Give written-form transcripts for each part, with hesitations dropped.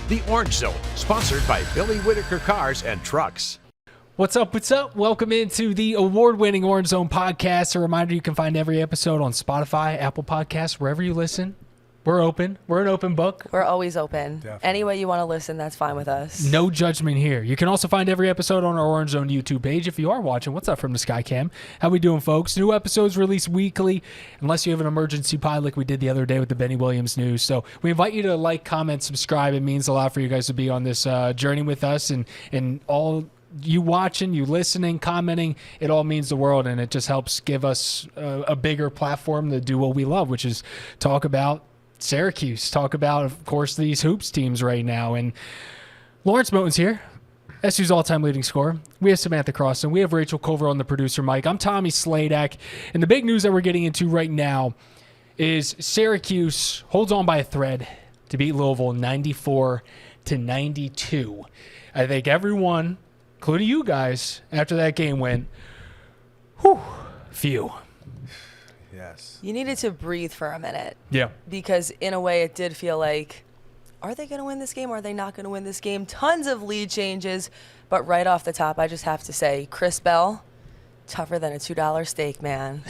The Orange Zone, sponsored by Billy Whitaker Cars and Trucks. What's up? What's up? Welcome into the award-winning Orange Zone podcast. A reminder, you can find every episode on Spotify, Apple Podcasts, wherever you listen. We're open. We're an open book. We're always open. Definitely. Any way you want to listen, that's fine with us. No judgment here. You can also find every episode on our Orange Zone YouTube page if you are watching. What's up from the Skycam? How we doing, folks? New episodes released weekly, unless you have an emergency pod like we did the other day with the Benny Williams news. So we invite you to like, comment, subscribe. It means a lot for you guys to be on this journey with us, and all you watching, you listening, commenting, it all means the world, and it just helps give us a bigger platform to do what we love, which is talk about Syracuse, talk about, of course, these hoops teams right now. And Lawrence Moten's here, SU's all-time leading scorer. We have Samantha Croston. We have Rachel Culver on the producer mic. I'm Tommy Sladek. And the big news that we're getting into right now is Syracuse holds on by a thread to beat Louisville 94-92. I think everyone, including you guys, after that game went, whew, phew. Yes. You needed to breathe for a minute. Yeah. Because in a way it did feel like, are they going to win this game? Are they not going to win this game? Tons of lead changes. But right off the top, I just have to say, Chris Bell, tougher than a $2 steak, man.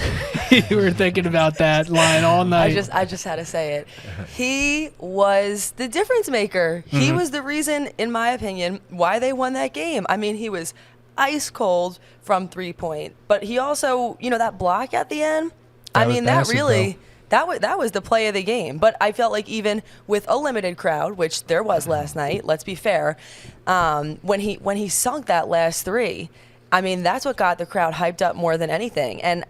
You were thinking about that line all night. I just had to say it. He was the difference maker. He was the reason, in my opinion, why they won that game. I mean, he was ice cold from 3-point. But he also, that block at the end, that was the play of the game. But I felt like even with a limited crowd, which there was last night, let's be fair, when he sunk that last three, I mean, that's what got the crowd hyped up more than anything. And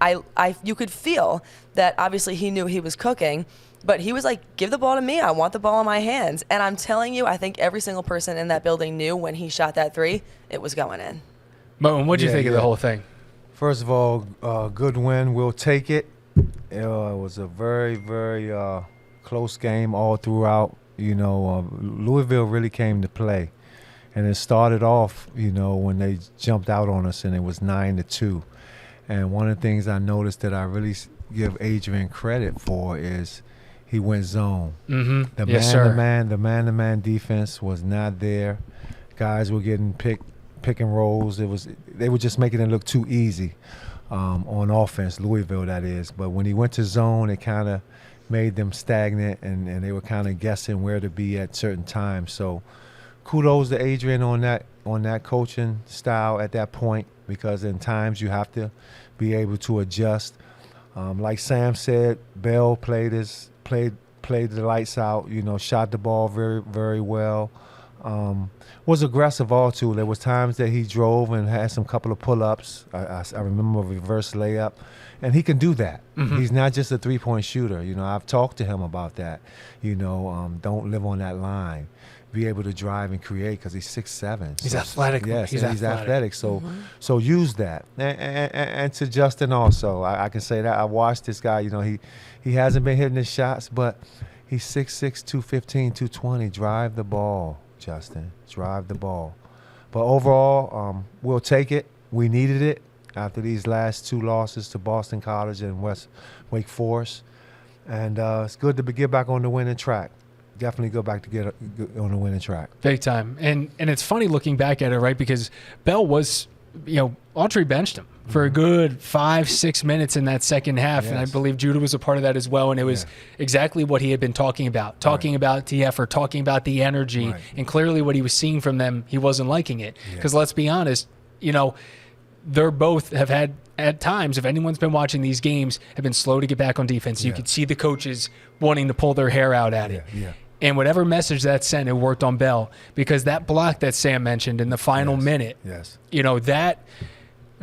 you could feel that obviously he knew he was cooking, but he was like, give the ball to me. I want the ball in my hands. And I'm telling you, I think every single person in that building knew when he shot that three, it was going in. Moten, what'd you think of the whole thing? First of all, good win. We'll take it. It was a very, very close game all throughout. Louisville really came to play. And it started off, when they jumped out on us, and it was 9-2. And one of the things I noticed that I really give Adrian credit for is he went zone. Mm-hmm. The man-to-man defense was not there. Guys were getting pick and rolls. They were just making it look too easy on offense, Louisville, that is. But when he went to zone, it kind of made them stagnant, and they were kind of guessing where to be at certain times. So kudos to Adrian on that coaching style at that point, because in times you have to be able to adjust. Like Sam said, Bell played the lights out. Shot the ball very, very well. Was aggressive all too. There was times that he drove and had some couple of pull-ups. I remember a reverse layup, and he can do that. Mm-hmm. He's not just a three-point shooter. I've talked to him about that. Don't live on that line. Be able to drive and create, because he's 6'7". He's athletic. Yes, he's athletic. So, Mm-hmm. Use that. And to Justin also, I can say that I watched this guy. He hasn't been hitting his shots, but he's 6'6", 215, 220. Drive the ball, Justin. Drive the ball. But overall, we'll take it. We needed it after these last two losses to Boston College and Wake Forest, and it's good to get back on the winning track. Definitely go back to get on the winning track. Big time. And it's funny looking back at it, right? Because Bell was, Autry benched him for a good 5-6 minutes in that second half. Yes. And I believe Judah was a part of that as well. And it was exactly what he had been talking about about the effort, talking about the energy. Right. And clearly what he was seeing from them, he wasn't liking it. Because let's be honest, they're both have had, at times, if anyone's been watching these games, have been slow to get back on defense. You could see the coaches wanting to pull their hair out at it. Yeah. And whatever message that sent, it worked on Bell, because that block that Sam mentioned in the final minute, that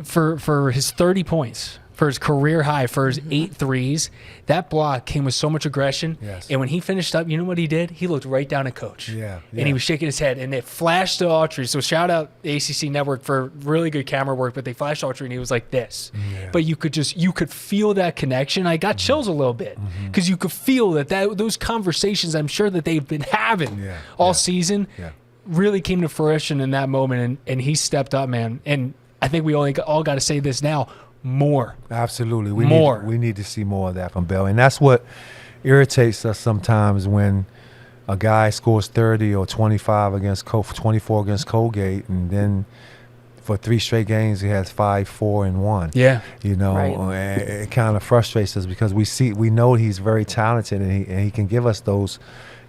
for his 30 points, for his career high, for his 8 threes, that block came with so much aggression. Yes. And when he finished up, you know what he did? He looked right down at Coach. Yeah. And he was shaking his head, and it flashed to Autry. So shout out the ACC Network for really good camera work, but they flashed Autry, and he was like this. Yeah. But you could feel that connection. I got chills a little bit, because you could feel that those conversations I'm sure that they've been having all season really came to fruition in that moment, and he stepped up, man. And I think we all got to say this now. More. Absolutely. We need to see more of that from Bell. And that's what irritates us sometimes when a guy scores 30 or 25 against 24 against Colgate, and then for 3 straight games he has 5, 4, and 1. Yeah. You know, it kind of frustrates us because we know he's very talented, and he can give us those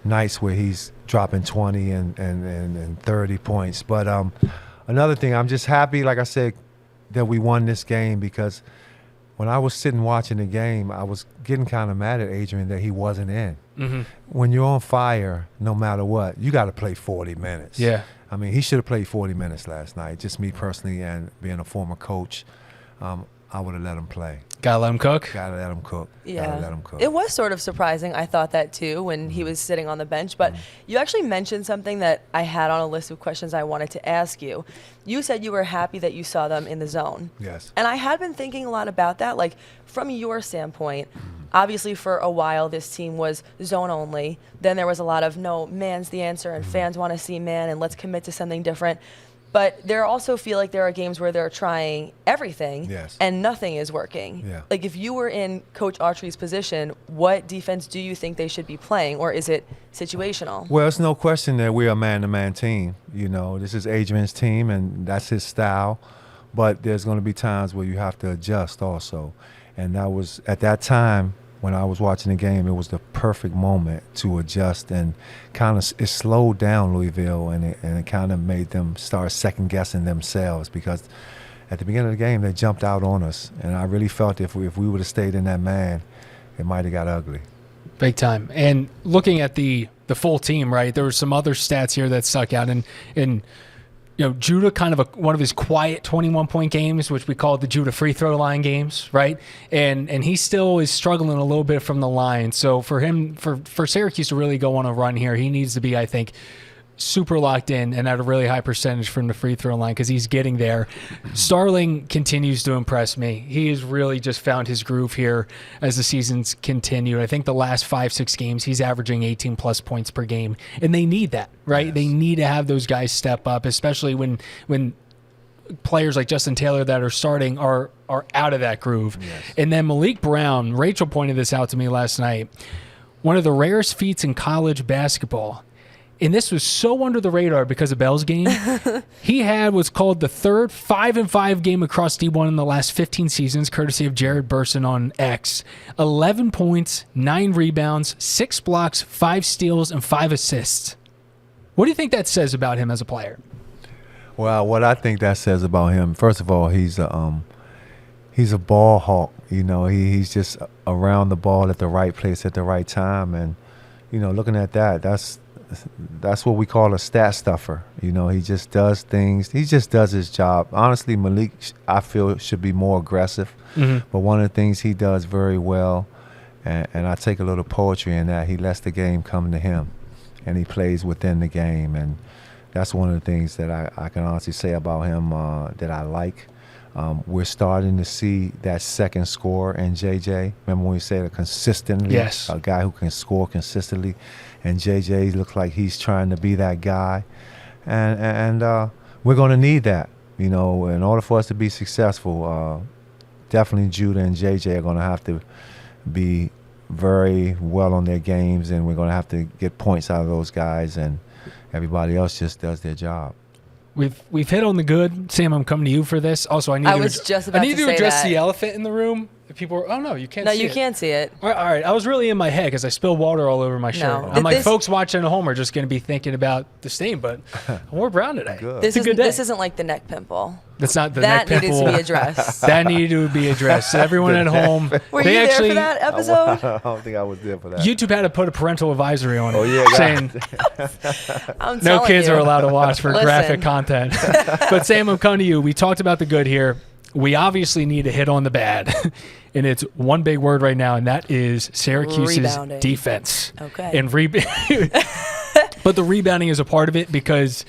nights where he's dropping 20 and 30 points. But another thing, I'm just happy, like I said, that we won this game, because when I was sitting watching the game, I was getting kind of mad at Adrian that he wasn't in. Mm-hmm. When you're on fire, no matter what, you got to play 40 minutes. Yeah. I mean, he should have played 40 minutes last night. Just me personally, and being a former coach, I would have let him play. Gotta let him cook. Gotta let him cook. Yeah. Gotta let him cook. It was sort of surprising. I thought that too when he was sitting on the bench. But you actually mentioned something that I had on a list of questions I wanted to ask you. You said you were happy that you saw them in the zone. Yes. And I had been thinking a lot about that. Like, from your standpoint, obviously for a while this team was zone only. Then there was a lot of, no, man's the answer, and fans want to see man, and let's commit to something different. But there also feel like there are games where they're trying everything, yes, and nothing is working. Yeah. Like, if you were in Coach Autry's position, what defense do you think they should be playing, or is it situational? Well, it's no question that we're a man-to-man team. You know, this is Adrian's team, and that's his style. But there's going to be times where you have to adjust also. And that was, at that time, when I was watching the game, it was the perfect moment to adjust, and kind of it slowed down Louisville, and it kind of made them start second-guessing themselves, because at the beginning of the game they jumped out on us, and I really felt if we would have stayed in that man, it might have got ugly. Big time. And looking at the full team, right, there were some other stats here that stuck out, and you know, Judah, kind of one of his quiet 21-point games, which we call the Judah free throw line games, right? And he still is struggling a little bit from the line. So for him, for Syracuse to really go on a run here, he needs to be, I think, super locked in and at a really high percentage from the free throw line, because he's getting there. Starling continues to impress me. He has really just found his groove here as the season's continued. I think the last 5-6 games he's averaging 18+ points per game, and they need that, right? Yes. They need to have those guys step up, especially when players like Justin Taylor that are starting are out of that groove. Yes. And then Maliq Brown, Rachel pointed this out to me last night, one of the rarest feats in college basketball. And this was so under the radar because of Bell's game. He had what's called the third 5-5 game across D1 in the last 15 seasons, courtesy of Jared Burson on X. 11 points, 9 rebounds, 6 blocks, 5 steals, and 5 assists. What do you think that says about him as a player? Well, what I think that says about him, first of all, he's a ball hawk. You know, he's just around the ball at the right place at the right time. And, you know, looking at that, that's what we call a stat stuffer. You know, he just does things. He just does his job. Honestly, Maliq, I feel, should be more aggressive. Mm-hmm. But one of the things he does very well, and I take a little poetry in that, he lets the game come to him, and he plays within the game. And that's one of the things that I can honestly say about him that I like. We're starting to see that second score in JJ. Remember when we said consistently? Yes. A guy who can score consistently. And JJ looks like he's trying to be that guy. And we're going to need that. You know, in order for us to be successful, definitely Judah and JJ are going to have to be very well on their games, and we're going to have to get points out of those guys, and everybody else just does their job. We've hit on the good. Sam, I'm coming to you for this. Also, I need to address that. the elephant in the room. People are, oh no, you can't see it. No, you can't see it. All right. I was really in my head because I spilled water all over my shirt. I'm like, folks watching at home are just going to be thinking about the stain, but we're brown today. This isn't like the neck pimple. That's not the neck pimple. That needed to be addressed. That needed to be addressed. So everyone at home. Were you there for that episode? I don't think I was there for that. YouTube had to put a parental advisory on it. Oh, yeah. Saying no kids are allowed to watch for graphic content. But Sam, I'm coming to you. We talked about the good here. We obviously need to hit on the bad. And it's one big word right now, and that is Syracuse's rebounding. Defense. Okay. And but the rebounding is a part of it, because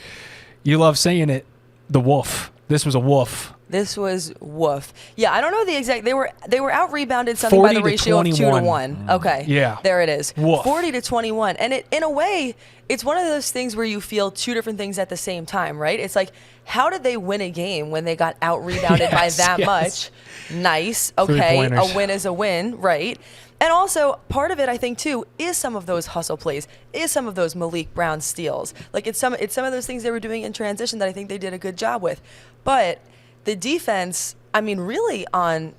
you love saying it, the wolf. This was a wolf. This was woof. Yeah, I don't know the exact. They were out rebounded something by the ratio of 2-1. Okay. Yeah. There it is. Woof. 40-21. And in a way, it's one of those things where you feel two different things at the same time, right? It's like, how did they win a game when they got out rebounded by that much? Nice. Okay. A win is a win, right? And also, part of it, I think, too, is some of those hustle plays, is some of those Maliq Brown steals. Like, it's some of those things they were doing in transition that I think they did a good job with. But the defense, I mean, really on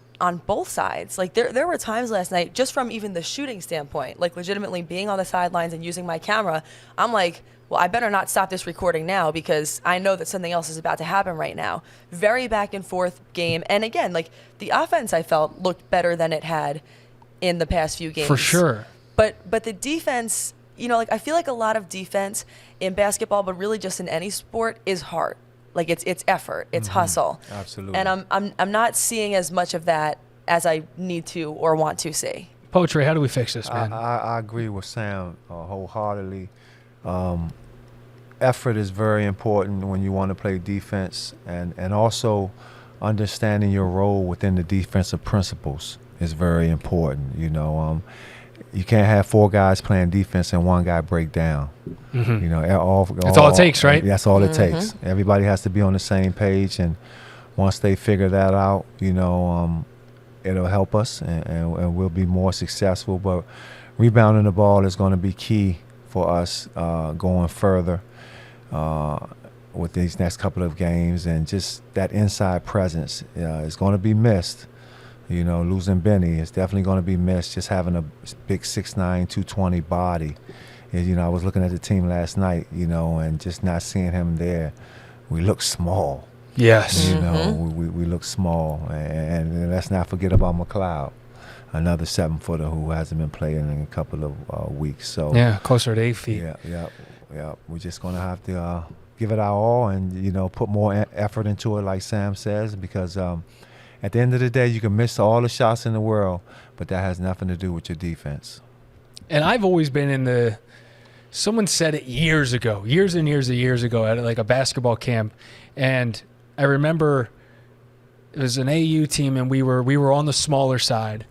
both sides. Like, there were times last night, just from even the shooting standpoint, like legitimately being on the sidelines and using my camera, I'm like, well, I better not stop this recording now because I know that something else is about to happen right now. Very back and forth game. And again, like, the offense, I felt, looked better than it had in the past few games. For sure. But the defense, you know, like, I feel like a lot of defense in basketball, but really just in any sport, is hard. Like, it's effort, it's hustle. Absolutely. And I'm not seeing as much of that as I need to or want to see. Poetry, how do we fix this, man? I agree with Sam wholeheartedly. Effort is very important when you want to play defense, and also understanding your role within the defensive principles is very important. You know, you can't have 4 guys playing defense and 1 guy break down. Mm-hmm. You know, that's all it takes, right? That's all it takes. Everybody has to be on the same page, and once they figure that out, you know, it'll help us, and we'll be more successful. But rebounding the ball is going to be key for us going further with these next couple of games, and just that inside presence is going to be missed. You know, losing Benny is definitely going to be missed. Just having a big 6'9", 220 body. You know, I was looking at the team last night, you know, and just not seeing him there, we look small. Yes. You know, we look small. And let's not forget about McLeod, another 7-footer who hasn't been playing in a couple of weeks. So yeah, closer to 8 feet. Yeah. We're just going to have to give it our all and, you know, put more effort into it, like Sam says, because at the end of the day, you can miss all the shots in the world, but that has nothing to do with your defense. And I've always been in someone said it years ago, years and years ago at like a basketball camp. And I remember it was an AU team, and we were on the smaller side,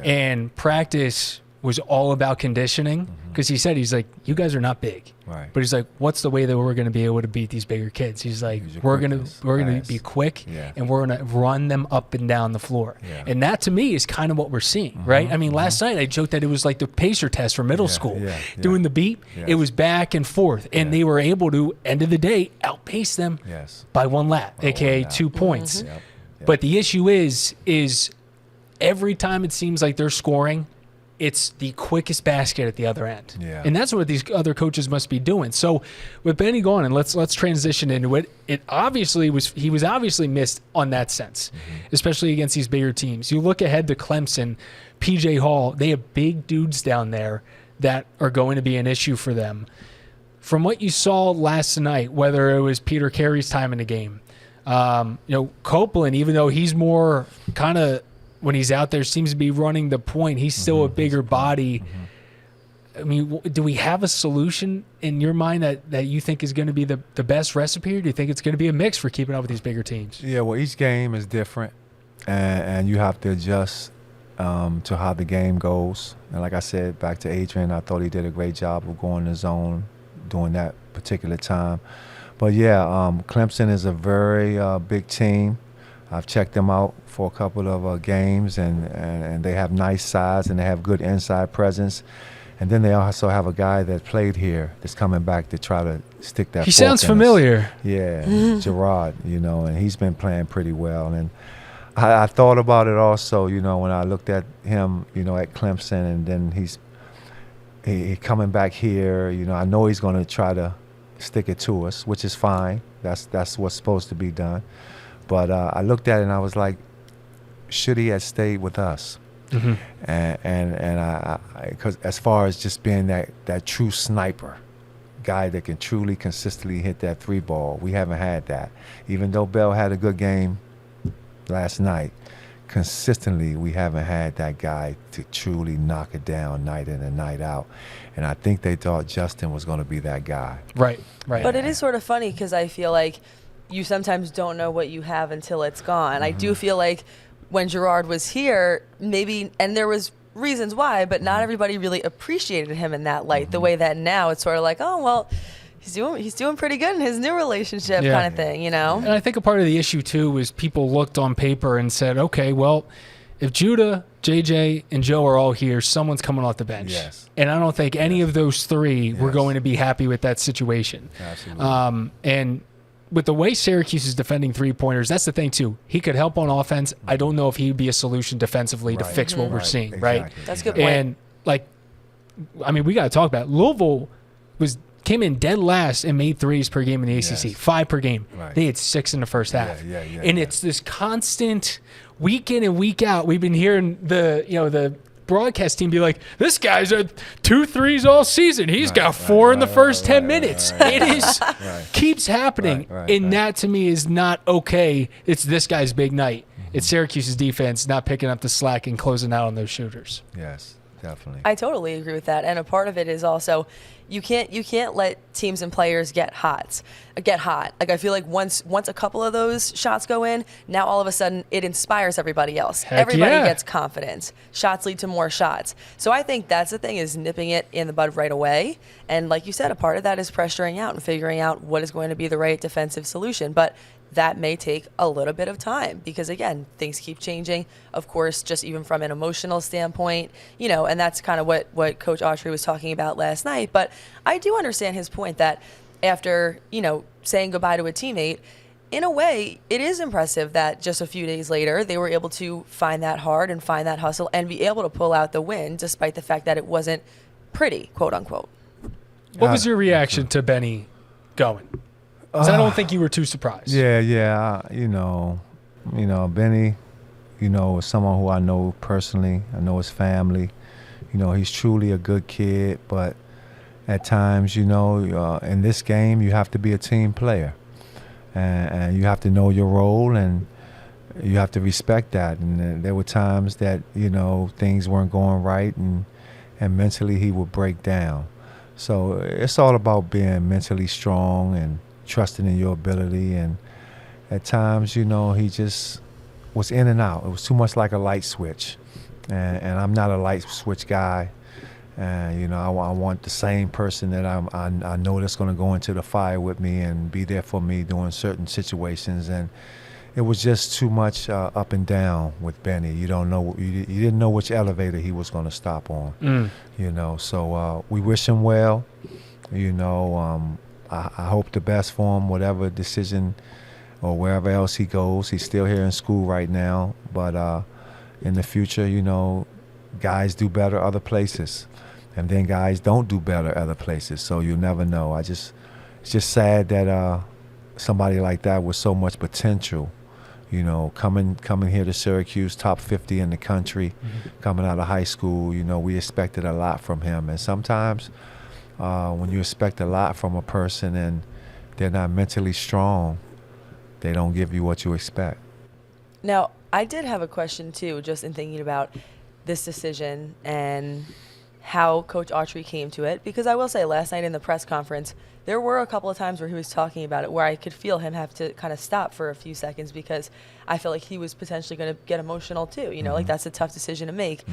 and practice was all about conditioning, because he said, he's like, you guys are not big, right? But he's like, what's the way that we're going to be able to beat these bigger kids? He's like, we're going to be quick, and we're going to run them up and down the floor. And that to me is kind of what we're seeing, right? I mean, last night I joked that it was like the pacer test for middle school. Doing the beat, it was back and forth, and they were able to, end of the day, outpace them by 1 lap, aka 2 points. But the issue is every time it seems like they're scoring, it's the quickest basket at the other end. And that's what these other coaches must be doing. So with Benny gone, and let's transition into it. He was obviously missed on that sense, especially against these bigger teams. You look ahead to Clemson, PJ Hall, they have big dudes down there that are going to be an issue for them. From what you saw last night, whether it was Peter Carey's time in the game, you know, Copeland, even though he's more kind of, when he's out there, seems to be running the point, he's still a bigger body. I mean, do we have a solution in your mind that you think is going to be the best recipe, or do you think it's going to be a mix for keeping up with these bigger teams? Yeah, well, each game is different, and you have to adjust to how the game goes. And like I said, back to Adrian, I thought he did a great job of going the zone during that particular time. But Clemson is a very big team. I've checked them out for a couple of games, and they have nice size, and they have good inside presence. And then they also have a guy that played here that's coming back to try to stick that. He sounds familiar. Yeah, Gerard, you know, and he's been playing pretty well. And I thought about it also, you know, when I looked at him, you know, at Clemson, and then he coming back here. You know, I know he's going to try to stick it to us, which is fine. That's what's supposed to be done. But I looked at it and I was like, should he have stayed with us? And I, because as far as just being that true sniper, guy that can truly consistently hit that 3 ball, we haven't had that. Even though Bell had a good game last night, consistently we haven't had that guy to truly knock it down night in and night out. And I think they thought Justin was going to be that guy. Right. But it is sort of funny because I feel like you sometimes don't know what you have until it's gone. I do feel like when Gerard was here, maybe, and there was reasons why, but not everybody really appreciated him in that light, the way that now it's sort of like, oh, well, he's doing pretty good in his new relationship kind of thing, you know? And I think a part of the issue, too, is people looked on paper and said, okay, well, if Judah, JJ, and Joe are all here, someone's coming off the bench. Yes. And I don't think any of those three were going to be happy with that situation. Absolutely. And with the way Syracuse is defending three-pointers, that's the thing, too. He could help on offense. I don't know if he'd be a solution defensively to fix what we're seeing, right? That's a good point. And, like, I mean, we got to talk about it. Louisville came in dead last and made threes per game in the ACC, 5 per game. Right. They had 6 in the first half. And it's this constant week in and week out. We've been hearing the broadcast team be like, this guy's had 2 threes all season. He's got 4 in the first 10 minutes. It is keeps happening. And that to me is not okay. It's this guy's big night. It's Syracuse's defense not picking up the slack and closing out on those shooters. Yes, definitely. I totally agree with that. And a part of it is also you can't let teams and players get hot. Like, I feel like once a couple of those shots go in, now all of a sudden it inspires everybody else. Everybody gets confidence. Shots lead to more shots. So I think that's the thing, is nipping it in the bud right away. And like you said, a part of that is pressuring out and figuring out what is going to be the right defensive solution. But that may take a little bit of time because, again, things keep changing. Of course, just even from an emotional standpoint, and that's kind of what Coach Autry was talking about last night. But I do understand his point that after, saying goodbye to a teammate, in a way, it is impressive that just a few days later, they were able to find that hard and find that hustle and be able to pull out the win despite the fact that it wasn't pretty, quote unquote. What was your reaction to Benny going? Because I don't think you were too surprised. Yeah. Benny, is someone who I know personally. I know his family. He's truly a good kid, but at times, in this game, you have to be a team player. And you have to know your role, and you have to respect that. And there were times that, things weren't going right, and mentally he would break down. So it's all about being mentally strong and trusting in your ability. And at times, he just was in and out. It was too much like a light switch. And I'm not a light switch guy. And, I want the same person that I know that's going to go into the fire with me and be there for me during certain situations. And it was just too much up and down with Benny. You didn't know which elevator he was going to stop on. So we wish him well. I hope the best for him, whatever decision or wherever else he goes. He's still here in school right now, but in the future, guys do better other places, and then guys don't do better other places. So you never know. It's just sad that somebody like that with so much potential, coming here to Syracuse, top 50 in the country, coming out of high school, we expected a lot from him, and sometimes. When you expect a lot from a person and they're not mentally strong, they don't give you what you expect. Now, I did have a question, too, just in thinking about this decision and how Coach Autry came to it. Because I will say, last night in the press conference, there were a couple of times where he was talking about it where I could feel him have to kind of stop for a few seconds because I feel like he was potentially going to get emotional, too. Like that's a tough decision to make.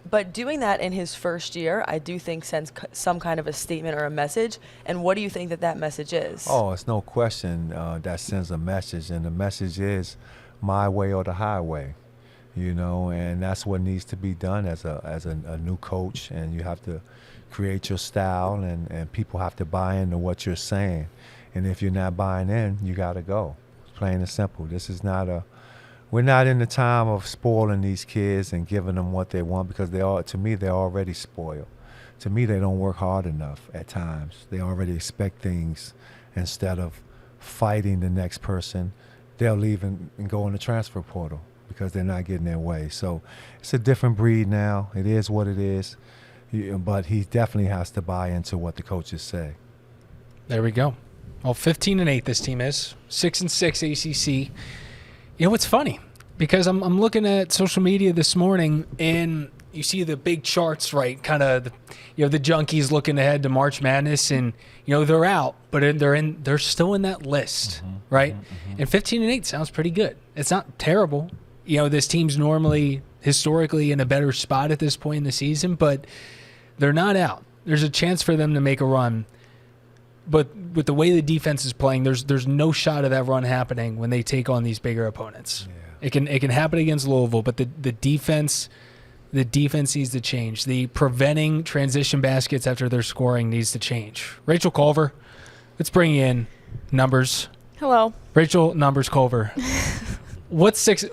But doing that in his first year, I do think sends some kind of a statement or a message. And what do you think that message is? Oh, it's no question that sends a message. And the message is my way or the highway, and that's what needs to be done as a new coach. And you have to create your style, and people have to buy into what you're saying. And if you're not buying in, you got to go. It's plain and simple. We're not in the time of spoiling these kids and giving them what they want because to me, they're already spoiled. To me, they don't work hard enough at times. They already expect things instead of fighting the next person. They'll leave and go in the transfer portal because they're not getting their way. So it's a different breed now. It is what it is. But he definitely has to buy into what the coaches say. There we go. Well, 15-8 this team is. 6-6 ACC. It's funny because I'm looking at social media this morning and you see the big charts, right? Kind of, the junkies looking ahead to March Madness, and they're out, but they're still in that list, right? And 15-8 sounds pretty good. It's not terrible. This team's normally historically in a better spot at this point in the season, but they're not out. There's a chance for them to make a run. But with the way the defense is playing, there's no shot of that run happening when they take on these bigger opponents. Yeah. It can happen against Louisville, but the defense needs to change. The preventing transition baskets after they're scoring needs to change. Rachel Culver, let's bring in numbers. Hello. Rachel Numbers Culver. What sticks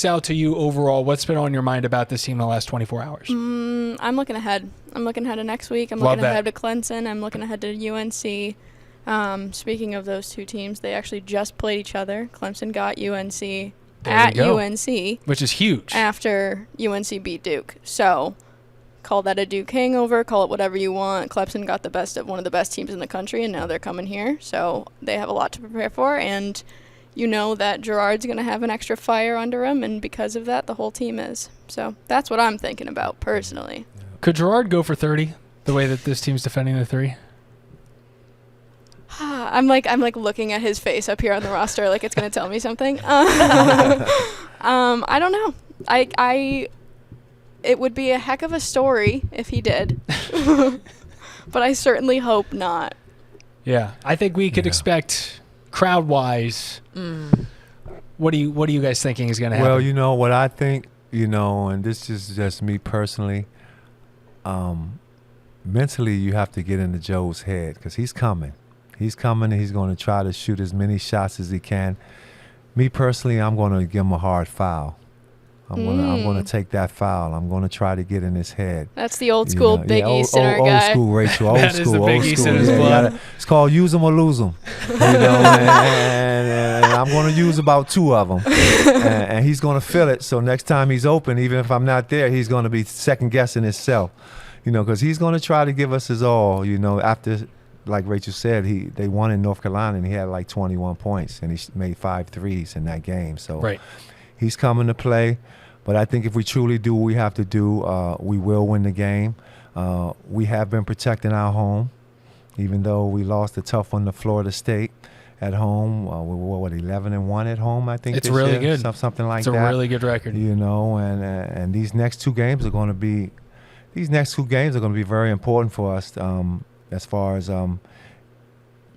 out to you overall? What's been on your mind about this team in the last 24 hours? I'm looking ahead. I'm looking ahead to next week. I'm Love looking that. ahead to Clemson. I'm looking ahead to UNC. Speaking of those two teams, they actually just played each other. Clemson got UNC at UNC. Which is huge. After UNC beat Duke. So call that a Duke hangover. Call it whatever you want. Clemson got the best of one of the best teams in the country, and now they're coming here. So they have a lot to prepare for, and you know that Gerard's going to have an extra fire under him, and because of that, the whole team is. So that's what I'm thinking about personally. Could Gerard go for 30 the way that this team's defending the 3? I'm like looking at his face up here on the roster, like it's going to tell me something. I don't know. It would be a heck of a story if he did, but I certainly hope not. Yeah, I think we could expect crowd-wise. What are you guys thinking is going to happen? Well, you know what I think, and this is just me personally. Mentally, you have to get into Joe's head because he's coming. He's coming, and he's going to try to shoot as many shots as he can. Me personally, I'm going to give him a hard foul. I'm going to take that foul. I'm going to try to get in his head. That's the old school Big East center guy. Old school, Rachel. Old That school, is the old Big school. East in his blood. It's called use them or lose them. And I'm going to use about 2 of them. And he's going to feel it. So next time he's open, even if I'm not there, he's going to be second guessing himself. Because he's going to try to give us his all. After, like Rachel said, they won in North Carolina and he had like 21 points and he made 5 threes in that game. So he's coming to play. But I think if we truly do what we have to do, we will win the game. We have been protecting our home, even though we lost a tough one to Florida State at home. We were 11-1 at home, I think. It's really good. Something like that. It's a really good record. And these next 2 games are going to be very important for us as far as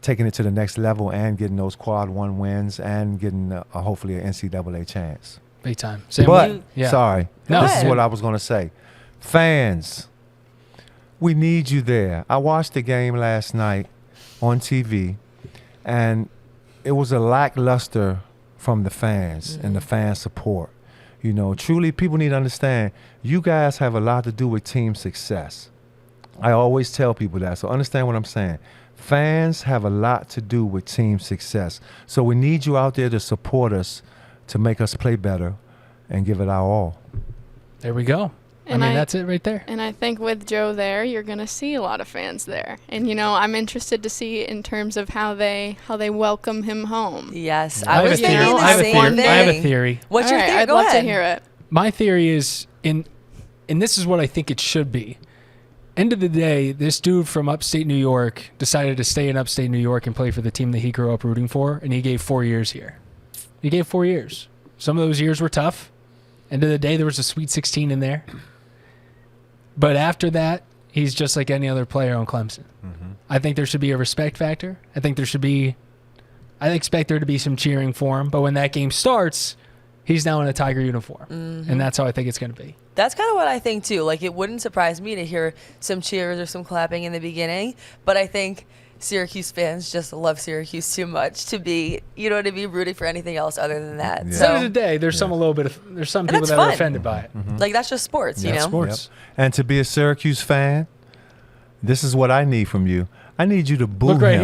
taking it to the next level and getting those quad 1 wins and getting hopefully an NCAA chance. Big time. Sorry. No, this is what I was going to say. Fans, we need you there. I watched the game last night on TV, and it was a lackluster from the fans and the fan support. Truly, people need to understand, you guys have a lot to do with team success. I always tell people that, so understand what I'm saying. Fans have a lot to do with team success. So we need you out there to support us, to make us play better and give it our all. There we go. And that's it right there. And I think with Joe there, you're going to see a lot of fans there. And, I'm interested to see in terms of how they welcome him home. Yes, I was thinking the same thing. I have a theory. What's your theory? I'd Go love ahead. to hear it. My theory is, and this is what I think it should be. End of the day, this dude from upstate New York decided to stay in upstate New York and play for the team that he grew up rooting for, and he gave 4 years here. He gave 4 years. Some of those years were tough. End of the day, there was a Sweet 16 in there. But after that, he's just like any other player on Clemson. I think there should be a respect factor. I expect there to be some cheering for him. But when that game starts, he's now in a Tiger uniform. And that's how I think it's going to be. That's kind of what I think, too. Like, it wouldn't surprise me to hear some cheers or some clapping in the beginning. But I think Syracuse fans just love Syracuse too much to be rooting for anything else other than that. Yeah. So End of the day, there's some people that are offended by it. Like, that's just sports, you know? Sports. Yep. And to be a Syracuse fan, this is what I need from you. I need you to boo him. Look right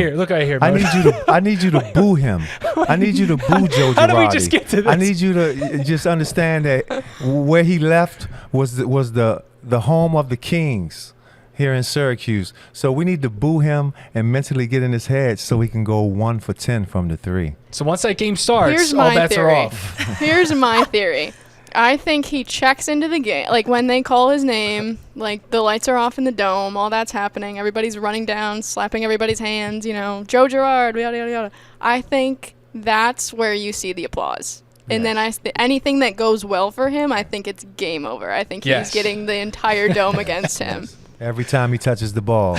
here. I need you to boo him. I need you to boo Joe Girardi. How do we just get to this? I need you to just understand that where he left was the home of the Kings here in Syracuse. So we need to boo him and mentally get in his head so he can go 1 for 10 from the 3. So once that game starts, all bets are off. Here's my theory. I think he checks into the game. Like, when they call his name, like, the lights are off in the dome, all that's happening. Everybody's running down, slapping everybody's hands, Joe Girard, yada, yada, yada. I think that's where you see the applause. And then anything that goes well for him, I think it's game over. I think he's getting the entire dome against him. Every time he touches the ball.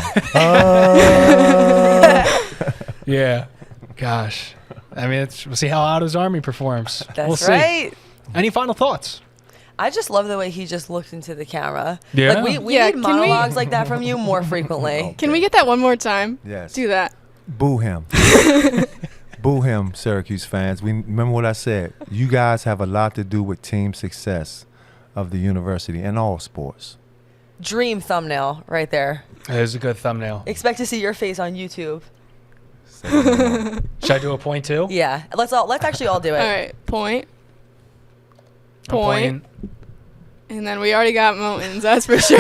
Yeah. Gosh. I mean, we'll see how Otto's Army performs. That's we'll see. right. Any final thoughts? I just love the way he just looked into the camera. Yeah. Like we Yeah, need can monologues like that from you more frequently. Can we get that one more time? Yes. Do that. Boo him. Boo him, Syracuse fans. We remember what I said. You guys have a lot to do with team success of the university and all sports. Dream thumbnail right there. There's a good thumbnail. Expect to see your face on YouTube. Should I do a point too? Yeah. Let's actually all do it. All right. Point. A point. And then we already got Moten's, that's for sure.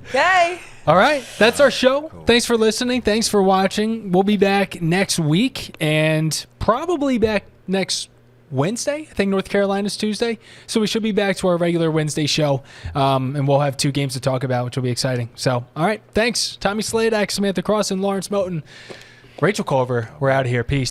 Okay. All right. That's our show. Thanks for listening. Thanks for watching. We'll be back next week and probably back next Wednesday. I think North Carolina's Tuesday. So we should be back to our regular Wednesday show. And we'll have 2 games to talk about, which will be exciting. So, all right. Thanks. Tommy Sladek, Samantha Croston, Lawrence Moten, Rachel Culver. We're out of here. Peace.